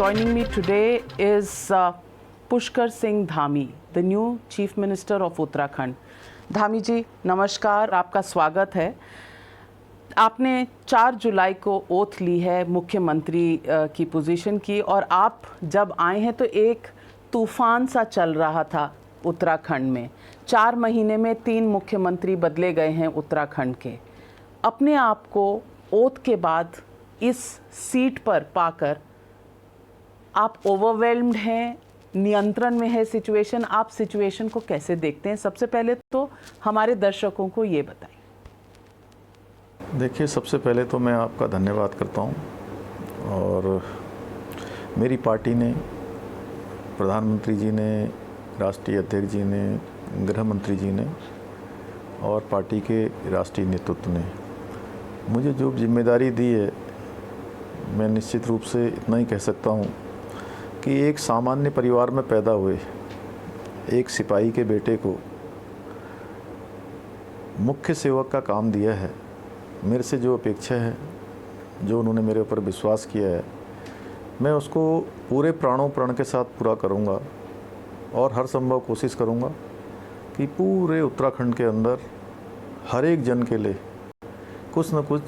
Joining me today is Pushkar Singh Dhami, the new Chief Minister of Uttarakhand. Dhami जी नमस्कार, आपका स्वागत है। आपने 4 जुलाई को ओथ ली है मुख्यमंत्री की पोजीशन की, और आप जब आए हैं तो एक तूफान सा चल रहा था उत्तराखंड में। 4 महीने में 3 मुख्यमंत्री बदले गए हैं उत्तराखंड के। अपने आप को ओथ के बाद इस सीट पर पाकर आप ओवरवेल्म्ड हैं, नियंत्रण में है सिचुएशन? आप सिचुएशन को कैसे देखते हैं? सबसे पहले तो हमारे दर्शकों को ये बताइए। देखिए, सबसे पहले तो मैं आपका धन्यवाद करता हूँ, और मेरी पार्टी ने, प्रधानमंत्री जी ने, राष्ट्रीय अध्यक्ष जी ने, गृह मंत्री जी ने और पार्टी के राष्ट्रीय नेतृत्व ने मुझे जो जिम्मेदारी दी है, मैं निश्चित रूप से इतना ही कह सकता हूँ कि एक सामान्य परिवार में पैदा हुए एक सिपाही के बेटे को मुख्य सेवक का काम दिया है। मेरे से जो अपेक्षा है, जो उन्होंने मेरे ऊपर विश्वास किया है, मैं उसको पूरे प्राणों प्रण के साथ पूरा करूँगा और हर संभव कोशिश करूँगा कि पूरे उत्तराखंड के अंदर हर एक जन के लिए कुछ न कुछ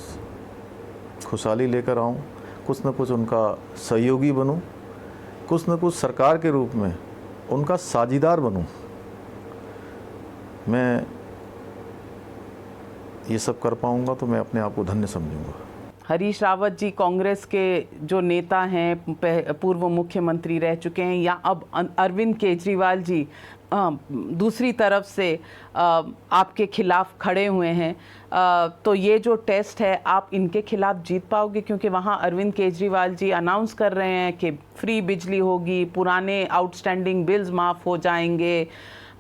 खुशहाली लेकर आऊँ, कुछ न कुछ उनका सहयोगी बनूँ, कुछ न कुछ सरकार के रूप में उनका साझीदार बनूँ। मैं ये सब कर पाऊँगा तो मैं अपने आप को धन्य समझूँगा। हरीश रावत जी कांग्रेस के जो नेता हैं, पूर्व मुख्यमंत्री रह चुके हैं, या अब अरविंद केजरीवाल जी दूसरी तरफ से आपके खिलाफ खड़े हुए हैं, तो ये जो टेस्ट है, आप इनके खिलाफ जीत पाओगे? क्योंकि वहाँ अरविंद केजरीवाल जी अनाउंस कर रहे हैं कि फ्री बिजली होगी, पुराने आउटस्टैंडिंग बिल्स माफ़ हो जाएंगे,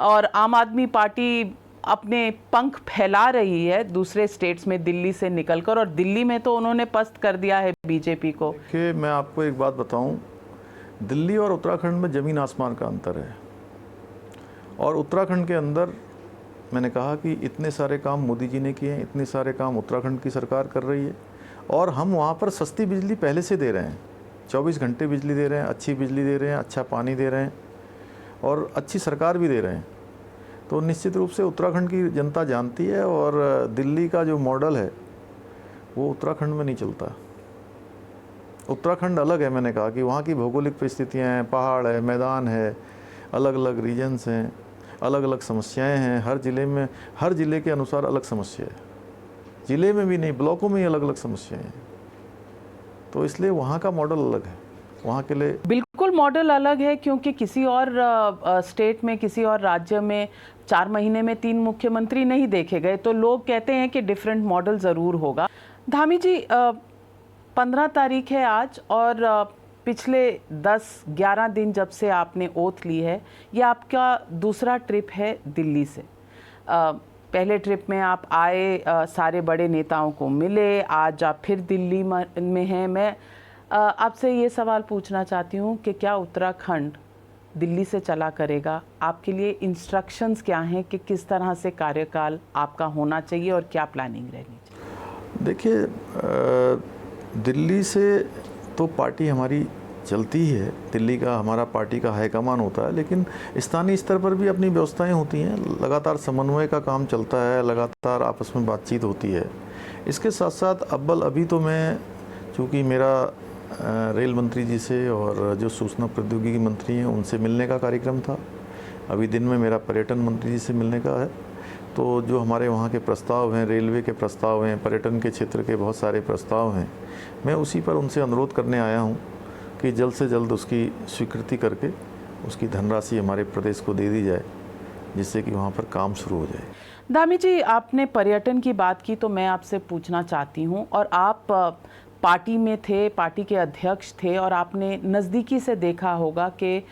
और आम आदमी पार्टी अपने पंख फैला रही है दूसरे स्टेट्स में दिल्ली से निकलकर, और दिल्ली में तो उन्होंने पस्त कर दिया है बीजेपी को। देखिए, मैं आपको एक बात बताऊं, दिल्ली और उत्तराखंड में ज़मीन आसमान का अंतर है। और उत्तराखंड के अंदर मैंने कहा कि इतने सारे काम मोदी जी ने किए हैं, इतने सारे काम उत्तराखंड की सरकार कर रही है, और हम वहाँ पर सस्ती बिजली पहले से दे रहे हैं। 24 घंटे बिजली दे रहे हैं, अच्छी बिजली दे रहे हैं, अच्छा पानी दे रहे हैं, और अच्छी सरकार भी दे रहे हैं। तो निश्चित रूप से उत्तराखंड की जनता जानती है, और दिल्ली का जो मॉडल है वो उत्तराखंड में नहीं चलता। उत्तराखंड अलग है। मैंने कहा कि वहाँ की भौगोलिक परिस्थितियाँ हैं, पहाड़ है, मैदान है, अलग अलग रीजन्स हैं, अलग अलग समस्याएं हैं। हर ज़िले में, हर ज़िले के अनुसार अलग समस्या है। ज़िले में भी नहीं, ब्लॉकों में ही अलग अलग समस्याएं हैं। तो इसलिए वहाँ का मॉडल अलग है, वहाँ के लिए बिल्कुल मॉडल अलग है। क्योंकि किसी और स्टेट में, किसी और राज्य में 4 महीने में 3 मुख्यमंत्री नहीं देखे गए, तो लोग कहते हैं कि डिफरेंट मॉडल ज़रूर होगा। धामी जी, 15 तारीख है आज, और पिछले 10-11 दिन जब से आपने ओथ ली है, ये आपका दूसरा ट्रिप है दिल्ली से। पहले ट्रिप में आप आए, सारे बड़े नेताओं को मिले, आज आप फिर दिल्ली में हैं। मैं आपसे ये सवाल पूछना चाहती हूँ कि क्या उत्तराखंड दिल्ली से चला करेगा? आपके लिए इंस्ट्रक्शंस क्या हैं कि किस तरह से कार्यकाल आपका होना चाहिए और क्या प्लानिंग रहनी चाहिए? देखिए, दिल्ली से तो पार्टी हमारी चलती ही है, दिल्ली का हमारा पार्टी का हाईकमान होता है, लेकिन स्थानीय स्तर पर भी अपनी व्यवस्थाएं होती हैं। लगातार समन्वय का काम चलता है, लगातार आपस में बातचीत होती है। इसके साथ साथ अभी तो मैं, चूँकि मेरा रेल मंत्री जी से और जो सूचना प्रौद्योगिकी मंत्री हैं उनसे मिलने का कार्यक्रम था। अभी दिन में मेरा पर्यटन मंत्री जी से मिलने का है। तो जो हमारे वहाँ के प्रस्ताव हैं, रेलवे के प्रस्ताव हैं, पर्यटन के क्षेत्र के बहुत सारे प्रस्ताव हैं, मैं उसी पर उनसे अनुरोध करने आया हूँ कि जल्द से जल्द उसकी स्वीकृति करके उसकी धनराशि हमारे प्रदेश को दे दी जाए, जिससे कि वहाँ पर काम शुरू हो जाए। धामी जी, आपने पर्यटन की बात की, तो मैं आपसे पूछना चाहती हूँ, और आप पार्टी में थे, पार्टी के अध्यक्ष थे, और आपने नज़दीकी से देखा होगा कि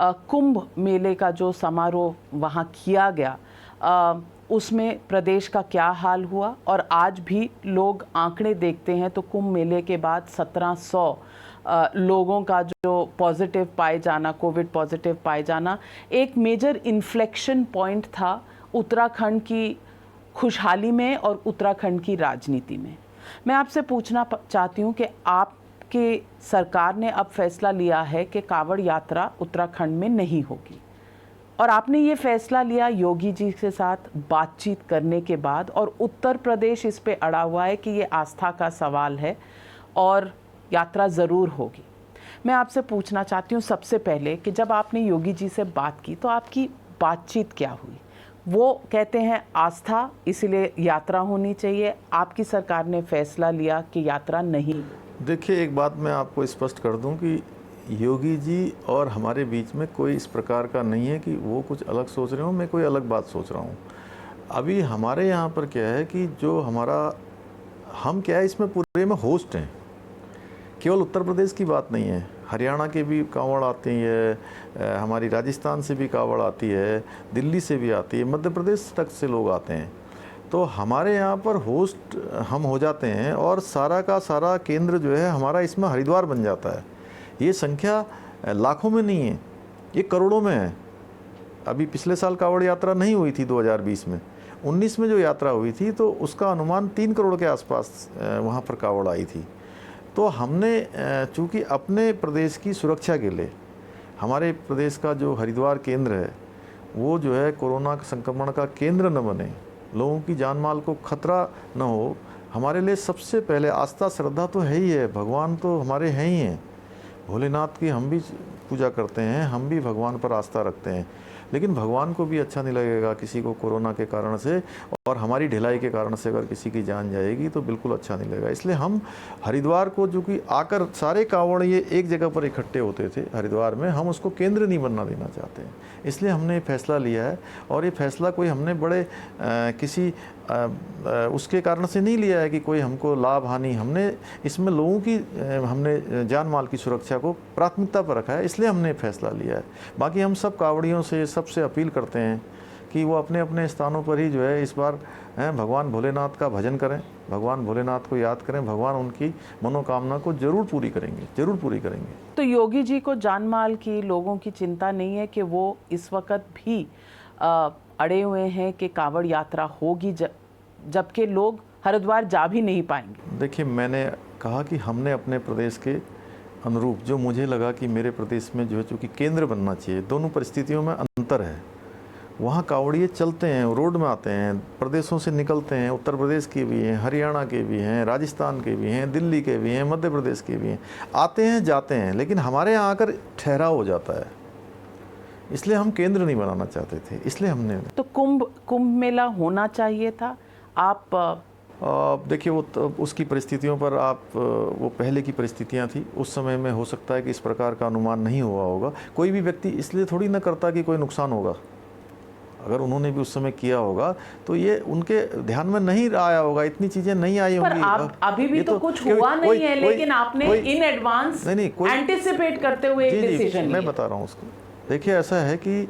कुंभ मेले का जो समारोह वहाँ किया गया, उसमें प्रदेश का क्या हाल हुआ। और आज भी लोग आंकड़े देखते हैं तो कुंभ मेले के बाद 1700 लोगों का जो पॉजिटिव पाए जाना, कोविड पॉजिटिव पाए जाना, एक मेजर इन्फ्लेक्शन पॉइंट था उत्तराखंड की खुशहाली में और उत्तराखंड की राजनीति में। मैं आपसे पूछना चाहती हूँ कि आप कि सरकार ने अब फैसला लिया है कि कांवड़ यात्रा उत्तराखंड में नहीं होगी, और आपने ये फैसला लिया योगी जी के साथ बातचीत करने के बाद, और उत्तर प्रदेश इस पे अड़ा हुआ है कि ये आस्था का सवाल है और यात्रा ज़रूर होगी। मैं आपसे पूछना चाहती हूँ सबसे पहले कि जब आपने योगी जी से बात की तो आपकी बातचीत क्या हुई? वो कहते हैं आस्था इसलिए यात्रा होनी चाहिए, आपकी सरकार ने फैसला लिया कि यात्रा नहीं। देखिए, एक बात मैं आपको स्पष्ट कर दूं कि योगी जी और हमारे बीच में कोई इस प्रकार का नहीं है कि वो कुछ अलग सोच रहे हो, मैं कोई अलग बात सोच रहा हूँ। अभी हमारे यहाँ पर क्या है कि जो हम क्या है इसमें पूरे में होस्ट हैं। केवल उत्तर प्रदेश की बात नहीं है, हरियाणा के भी कांवड़ आती है, हमारी राजस्थान से भी कांवड़ आती है, दिल्ली से भी आती है, मध्य प्रदेश तक से लोग आते हैं। तो हमारे यहाँ पर होस्ट हम हो जाते हैं और सारा का सारा केंद्र जो है हमारा इसमें हरिद्वार बन जाता है। ये संख्या लाखों में नहीं है, ये करोड़ों में है। अभी पिछले साल कांवड़ यात्रा नहीं हुई थी 2020 में, 19 में जो यात्रा हुई थी तो उसका अनुमान 3 करोड़ के आसपास वहाँ पर कांवड़ आई थी। तो हमने चूँकि अपने प्रदेश की सुरक्षा के लिए हमारे प्रदेश का जो हरिद्वार केंद्र है वो जो है कोरोना संक्रमण का केंद्र न बने, लोगों की जान माल को खतरा न हो, हमारे लिए सबसे पहले आस्था श्रद्धा तो है ही है, भगवान तो हमारे हैं ही हैं, भोलेनाथ की हम भी पूजा करते हैं, हम भी भगवान पर आस्था रखते हैं। लेकिन भगवान को भी अच्छा नहीं लगेगा किसी को कोरोना के कारण से और हमारी ढिलाई के कारण से अगर किसी की जान जाएगी तो बिल्कुल अच्छा नहीं लगेगा। इसलिए हम हरिद्वार को, जो कि आकर सारे कांवड़ ये एक जगह पर इकट्ठे होते थे हरिद्वार में, हम उसको केंद्र नहीं बनना देना चाहते हैं। इसलिए हमने फैसला लिया है, और ये फैसला कोई हमने बड़े किसी उसके कारण से नहीं लिया है कि कोई हमको लाभ हानि, हमने इसमें लोगों की हमने जान माल की सुरक्षा को प्राथमिकता पर रखा है, इसलिए हमने फैसला लिया है। बाकी हम सब कांवड़ियों से सबसे अपील करते हैं कि वो अपने अपने स्थानों पर ही जो है इस बार भगवान भोलेनाथ का भजन करें, भगवान भोलेनाथ को याद करें, भगवान उनकी मनोकामना को जरूर पूरी करेंगे, जरूर पूरी करेंगे। तो योगी जी को जान माल की, लोगों की चिंता नहीं है कि वो इस वक्त भी अड़े हुए हैं कि कांवड़ यात्रा होगी, जबकि लोग हरिद्वार जा भी नहीं पाएंगे? देखिए, मैंने कहा कि हमने अपने प्रदेश के अनुरूप जो मुझे लगा कि मेरे प्रदेश में जो है चूँकि केंद्र बनना चाहिए, दोनों परिस्थितियों में अंतर है। वहाँ कांवड़िए चलते हैं, रोड में आते हैं, प्रदेशों से निकलते हैं, उत्तर प्रदेश के भी हैं, हरियाणा के भी हैं, राजस्थान के भी हैं, दिल्ली के भी हैं, मध्य प्रदेश के भी हैं, आते हैं जाते हैं, लेकिन हमारे यहाँ आकर ठहराव हो जाता है। इसलिए हम केंद्र नहीं बनाना चाहते थे, इसलिए हमने तो कुंभ मेला होना चाहिए था। आप देखिए, वो उसकी परिस्थितियों पर वो पहले की परिस्थितियां थी, उस समय में हो सकता है कि इस प्रकार का अनुमान नहीं हुआ होगा। कोई भी व्यक्ति इसलिए थोड़ी ना करता कि कोई नुकसान होगा। अगर उन्होंने भी उस समय किया होगा तो ये उनके ध्यान में नहीं आया होगा, इतनी चीजें नहीं आई होंगी। अभी भी तो कुछ हुआ नहीं है, लेकिन आपने इन एडवांस एंटिसिपेट करते हुए एक डिसीजन लिया। मैं बता रहा हूँ उसको। देखिए, ऐसा है कि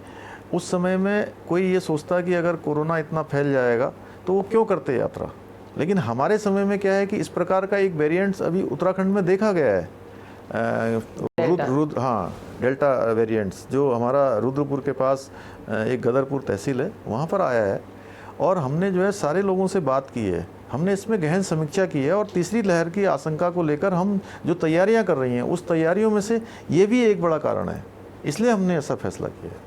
उस समय में कोई ये सोचता कि अगर कोरोना इतना फैल जाएगा तो वो क्यों करते यात्रा, लेकिन हमारे समय में क्या है कि इस प्रकार का एक वेरिएंट्स अभी उत्तराखंड में देखा गया है। डेल्टा वेरिएंट्स जो हमारा रुद्रपुर के पास एक गदरपुर तहसील है वहाँ पर आया है, और हमने जो है सारे लोगों से बात की है, हमने इसमें गहन समीक्षा की है, और तीसरी लहर की आशंका को लेकर हम जो तैयारियां कर रही हैं उस तैयारियों में से ये भी एक बड़ा कारण है, इसलिए हमने ऐसा फैसला किया है।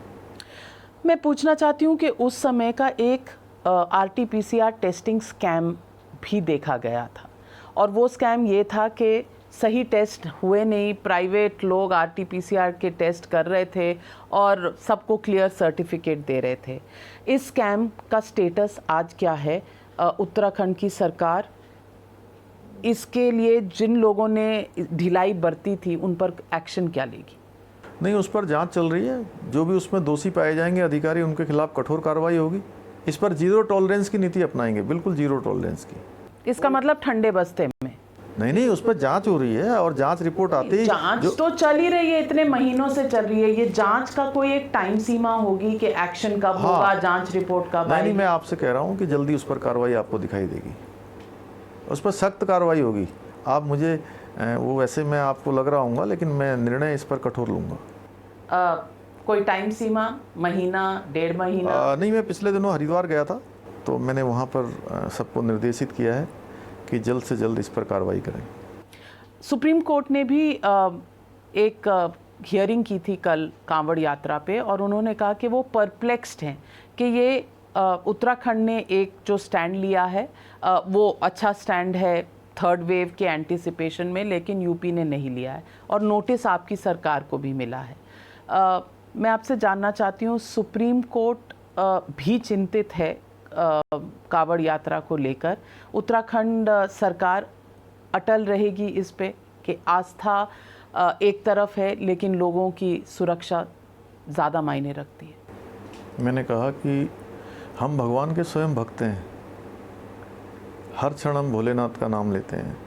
मैं पूछना चाहती हूँ कि उस समय का एक RT-PCR टेस्टिंग स्कैम भी देखा गया था, और वो स्कैम ये था कि सही टेस्ट हुए नहीं, प्राइवेट लोग RT-PCR के टेस्ट कर रहे थे और सबको क्लियर सर्टिफिकेट दे रहे थे। इस स्कैम का स्टेटस आज क्या है? उत्तराखंड की सरकार इसके लिए जिन लोगों ने ढिलाई बरती थी उन पर एक्शन क्या लेगी? नहीं, उस पर जांच चल रही है, जो भी उसमें दोषी पाए जाएंगे अधिकारी उनके खिलाफ कठोर कार्रवाई होगी। इस पर जीरो टॉलरेंस की नीति अपनाएंगे, बिल्कुल जीरो टॉलरेंस की। इसका मतलब ठंडे बस्ते में? नहीं, उस पर जांच हो रही है और जांच रिपोर्ट आती है। जांच तो चल ही रही है, इतने महीनों से चल रही है। ये जांच का कोई एक टाइम सीमा होगी कि एक्शन कब होगा, जांच रिपोर्ट कब आएगी? नहीं, मैं आपसे कह रहा हूँ कि जल्दी उस पर कार्रवाई आपको दिखाई देगी, उस पर सख्त कार्रवाई होगी। आप मुझे वो वैसे मैं आपको लग रहा हूँगा, लेकिन मैं निर्णय इस पर कठोर लूँगा। कोई टाइम सीमा, महीना, 1.5 महीना? नहीं, मैं पिछले दिनों हरिद्वार गया था तो मैंने वहाँ पर सबको निर्देशित किया है कि जल्द से जल्द इस पर कार्रवाई करें। सुप्रीम कोर्ट ने भी एक हियरिंग की थी कल कांवड़ यात्रा पे, और उन्होंने कहा कि वो परप्लेक्स्ड हैं कि ये उत्तराखंड ने एक जो स्टैंड लिया है वो अच्छा स्टैंड है थर्ड वेव के एंटिसिपेशन में, लेकिन यूपी ने नहीं लिया है, और नोटिस आपकी सरकार को भी मिला है। मैं आपसे जानना चाहती हूँ, सुप्रीम कोर्ट भी चिंतित है कांवड़ यात्रा को लेकर, उत्तराखंड सरकार अटल रहेगी इस पे कि आस्था एक तरफ है लेकिन लोगों की सुरक्षा ज़्यादा मायने रखती है? मैंने कहा कि हम भगवान के स्वयं भक्त हैं, हर क्षण हम भोलेनाथ का नाम लेते हैं।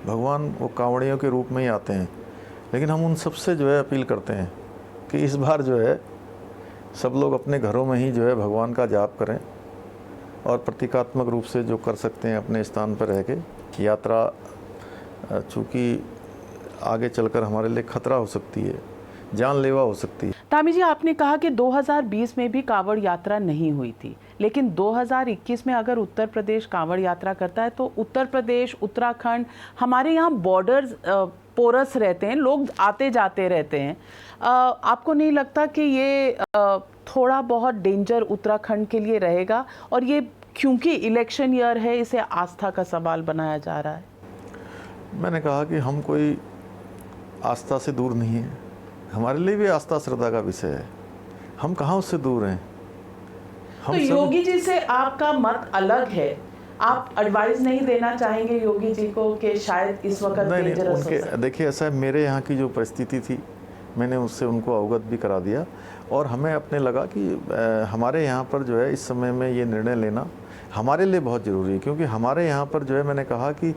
भगवान वो कांवड़ियों के रूप में ही आते हैं, लेकिन हम उन सबसे जो है अपील करते हैं कि इस बार जो है सब लोग अपने घरों में ही जो है भगवान का जाप करें, और प्रतीकात्मक रूप से जो कर सकते हैं अपने स्थान पर रह के। यात्रा चूँकि आगे चलकर हमारे लिए खतरा हो सकती है, जानलेवा हो सकती है। धामी जी, आपने कहा कि 2020 में भी कांवड़ यात्रा नहीं हुई थी, लेकिन 2021 में अगर उत्तर प्रदेश कांवड़ यात्रा करता है तो उत्तर प्रदेश, उत्तराखंड, हमारे यहाँ बॉर्डर्स पोरस रहते हैं, लोग आते जाते रहते हैं। आपको नहीं लगता कि ये थोड़ा बहुत डेंजर उत्तराखंड के लिए रहेगा? और ये क्योंकि इलेक्शन ईयर है, इसे आस्था का सवाल बनाया जा रहा है। मैंने कहा कि हम कोई आस्था से दूर नहीं है, हमारे लिए भी आस्था श्रद्धा का विषय है, हम कहाँ उससे दूर हैं। तो योगी जी से आपका मत अलग है, आप एडवाइस नहीं देना चाहेंगे योगी जी को कि शायद इस वक्त डेंजरस हो सकता है? देखिए, ऐसा है, मेरे यहाँ की जो परिस्थिति थी मैंने उससे उनको अवगत भी करा दिया, और हमें अपने लगा कि हमारे यहाँ पर जो है इस समय में ये निर्णय लेना हमारे लिए बहुत ज़रूरी है, क्योंकि हमारे यहाँ पर जो है मैंने कहा कि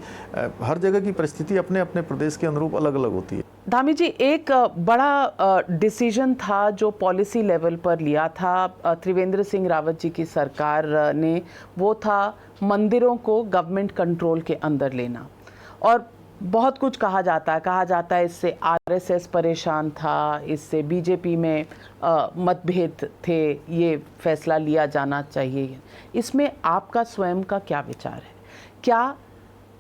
हर जगह की परिस्थिति अपने अपने प्रदेश के अनुरूप अलग अलग होती है। धामी जी, एक बड़ा डिसीजन था जो पॉलिसी लेवल पर लिया था त्रिवेंद्र सिंह रावत जी की सरकार ने, वो था मंदिरों को गवर्नमेंट कंट्रोल के अंदर लेना। और बहुत कुछ कहा जाता है इससे आरएसएस परेशान था, इससे बीजेपी में मतभेद थे, ये फैसला लिया जाना चाहिए। इसमें आपका स्वयं का क्या विचार है? क्या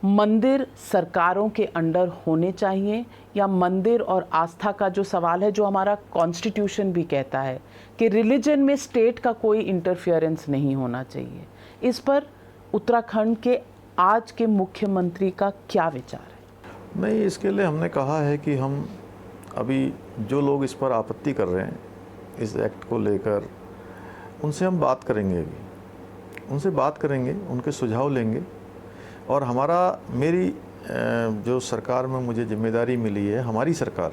मंदिर सरकारों के अंडर होने चाहिए, या मंदिर और आस्था का जो सवाल है, जो हमारा कॉन्स्टिट्यूशन भी कहता है कि रिलीजन में स्टेट का कोई इंटरफियरेंस नहीं होना चाहिए, इस पर उत्तराखंड के आज के मुख्यमंत्री का क्या विचार है? नहीं, इसके लिए हमने कहा है कि हम अभी जो लोग इस पर आपत्ति कर रहे हैं इस एक्ट को लेकर, उनसे हम बात करेंगे, अभी उनसे बात करेंगे, उनके सुझाव लेंगे, और मेरी जो सरकार में मुझे जिम्मेदारी मिली है, हमारी सरकार,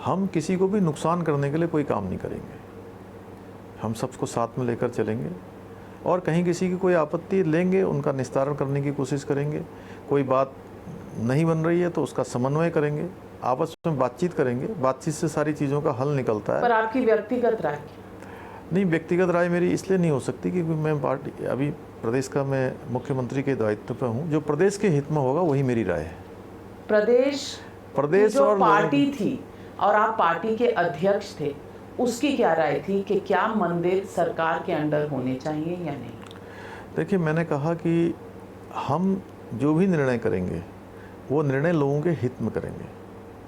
हम किसी को भी नुकसान करने के लिए कोई काम नहीं करेंगे। हम सबको साथ में लेकर चलेंगे, और कहीं किसी की कोई आपत्ति लेंगे, उनका निस्तारण करने की कोशिश करेंगे। कोई बात नहीं बन रही है तो उसका समन्वय करेंगे, आपस में बातचीत करेंगे, बातचीत से सारी चीज़ों का हल निकलता है। पर आपकी व्यक्तिगत राय? नहीं, व्यक्तिगत राय मेरी इसलिए नहीं हो सकती क्योंकि मैं पार्टी, अभी प्रदेश का मैं मुख्यमंत्री के दायित्व पर हूँ, जो प्रदेश के हित में होगा वही मेरी राय है। प्रदेश जो और पार्टी थी और आप पार्टी के अध्यक्ष थे, उसकी क्या राय थी कि क्या मंदिर सरकार के अंडर होने चाहिए या नहीं? देखिए, मैंने कहा कि हम जो भी निर्णय करेंगे वो निर्णय लोगों के हित में करेंगे,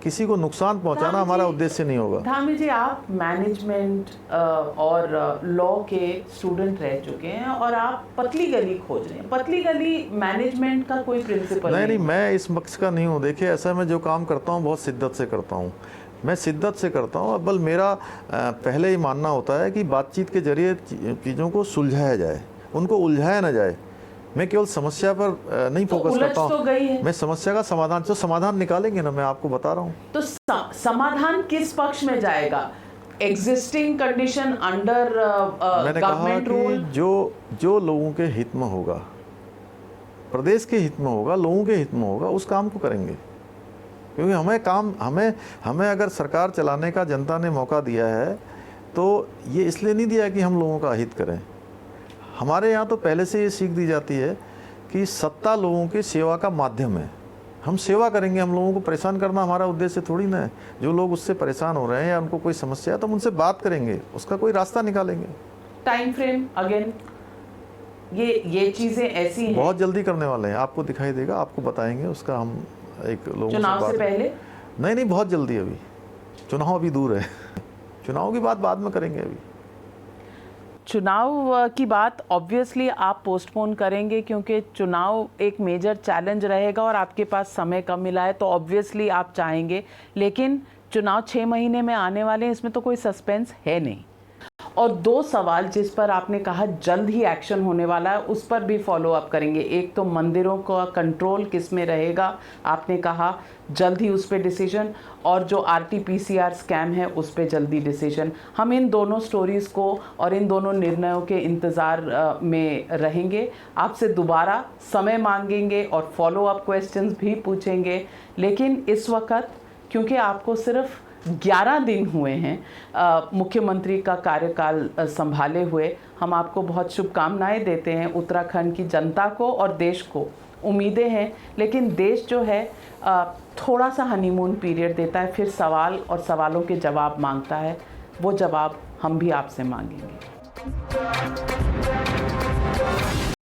किसी को नुकसान पहुंचाना हमारा उद्देश्य नहीं होगा। धामी जी, आप मैनेजमेंट और लॉ के स्टूडेंट रह चुके हैं और आप पतली गली खोज रहे हैं। पतली गली मैनेजमेंट का कोई प्रिंसिपल नहीं, मैं इस पक्ष का नहीं हूँ। देखिए, ऐसा मैं जो काम करता हूँ बहुत शिद्दत से करता हूँ, मैं शिद्दत से करता हूँ। बल मेरा पहले ही मानना होता है कि बातचीत के जरिए चीज़ों को सुलझाया जाए, उनको उलझाया ना जाए। मैं केवल समस्या पर नहीं फोकस करता हूँ, मैं समस्या का समाधान, जो समाधान निकालेंगे ना, मैं आपको बता रहा हूँ। तो समाधान किस पक्ष में जाएगा? Existing condition under government rule? जो लोगों के हित में होगा, प्रदेश के हित में होगा, लोगों के हित में होगा, उस काम को करेंगे। क्योंकि हमें अगर सरकार चलाने का जनता ने मौका दिया है तो ये इसलिए नहीं दिया कि हम लोगों का हित करें। हमारे यहाँ तो पहले से ये सीख दी जाती है कि सत्ता लोगों की सेवा का माध्यम है, हम सेवा करेंगे। हम लोगों को परेशान करना हमारा उद्देश्य थोड़ी ना है। जो लोग उससे परेशान हो रहे हैं या उनको कोई समस्या है तो हम उनसे बात करेंगे, उसका कोई रास्ता निकालेंगे। टाइम फ्रेम अगेन, ये चीज़ें ऐसी हैं, बहुत जल्दी करने वाले हैं, आपको दिखाई देगा, आपको बताएंगे, उसका हम एक लोगों चुनाव बात से पहले? नहीं, बहुत जल्दी, अभी चुनाव अभी दूर है। चुनाव की बात बाद में करेंगे। अभी चुनाव की बात ऑब्वियसली आप पोस्टपोन करेंगे क्योंकि चुनाव एक मेजर चैलेंज रहेगा और आपके पास समय कम मिला है, तो ऑब्वियसली आप चाहेंगे, लेकिन चुनाव 6 महीने में आने वाले हैं, इसमें तो कोई सस्पेंस है नहीं। और 2 सवाल जिस पर आपने कहा जल्द ही एक्शन होने वाला है, उस पर भी फॉलो अप करेंगे। एक तो मंदिरों का कंट्रोल किस में रहेगा, आपने कहा जल्द ही उस पर डिसीजन, और जो RT-PCR स्कैम है उस पर जल्दी डिसीजन। हम इन दोनों स्टोरीज़ को और इन दोनों निर्णयों के इंतज़ार में रहेंगे। आपसे दोबारा समय मांगेंगे और फॉलो अप क्वेश्चंस भी पूछेंगे, लेकिन इस वक्त क्योंकि आपको सिर्फ 11 दिन हुए हैं मुख्यमंत्री का कार्यकाल संभाले हुए, हम आपको बहुत शुभकामनाएं देते हैं, उत्तराखंड की जनता को और देश को। उम्मीदें हैं, लेकिन देश जो है थोड़ा सा हनीमून पीरियड देता है, फिर सवाल और सवालों के जवाब मांगता है। वो जवाब हम भी आपसे मांगेंगे।